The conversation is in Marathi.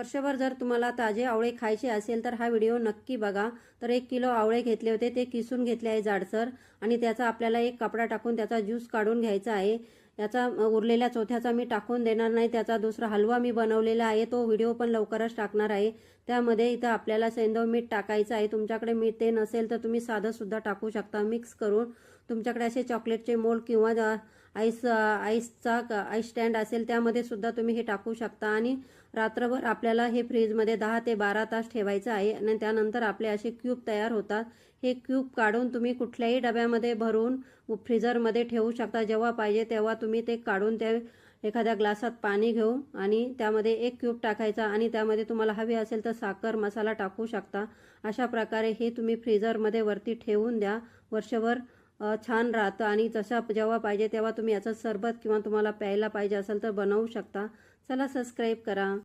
वर्षभर जर तुम्हाला ताजे आवळे खायचे असेल तर हा व्हिडिओ नक्की बघा। तर 1 किलो आवळे घेतले होते, ते किसून घेतले आहे जाडसर आणि त्याचा आपल्याला एक कपडा टाकून त्याचा ज्यूस काढून घ्यायचा आहे। याचा उरलेल्या चोथ्याचा मी टाकून देणार नाही, त्याचा दुसरा हलवा मी बनवलेला आहे, तो व्हिडिओ पण लवकरच टाकणार आहे। त्यामध्ये इथं आपल्याला सेंधव मीठ टाकायचं आहे। तुमच्याकडे मीठ ते नसेल तर तुम्ही साधं सुद्धा टाकू शकता मिक्स करून। तुमच्याकडे असे चॉकलेटचे मोल्ड किंवा आईस स्टँड असेल त्यामध्ये सुद्धा तुम्ही हे टाकू शकता आणि रात्रभर आपल्याला हे फ्रीजमध्ये 10 ते 12 तास ठेवायचं आहे आणि त्यानंतर आपले असे क्यूब तयार होतात। हे क्यूब काढून तुम्ही कुठल्याही डब्यामध्ये भरून फ्रीजरमध्ये ठेवू शकता। जेव्हा पाहिजे तेव्हा तुम्ही ते काढून त्या एखाद्या ग्लासात पाणी घेऊ आणि त्यामध्ये 1 क्यूब टाकायचा आणि त्यामध्ये तुम्हाला हवे असेल तर साखर मसाला टाकू शकता। अशा प्रकारे हे तुम्ही फ्रीजरमध्ये वरती ठेवून द्या, वर्षभर छान राहतं आणि जेव्हा पाहिजे तेव्हा तुम्ही याचं सरबत किंवा तुम्हाला प्यायला पाहिजे असेल तर बनवू शकता। चला सबस्क्राईब करा।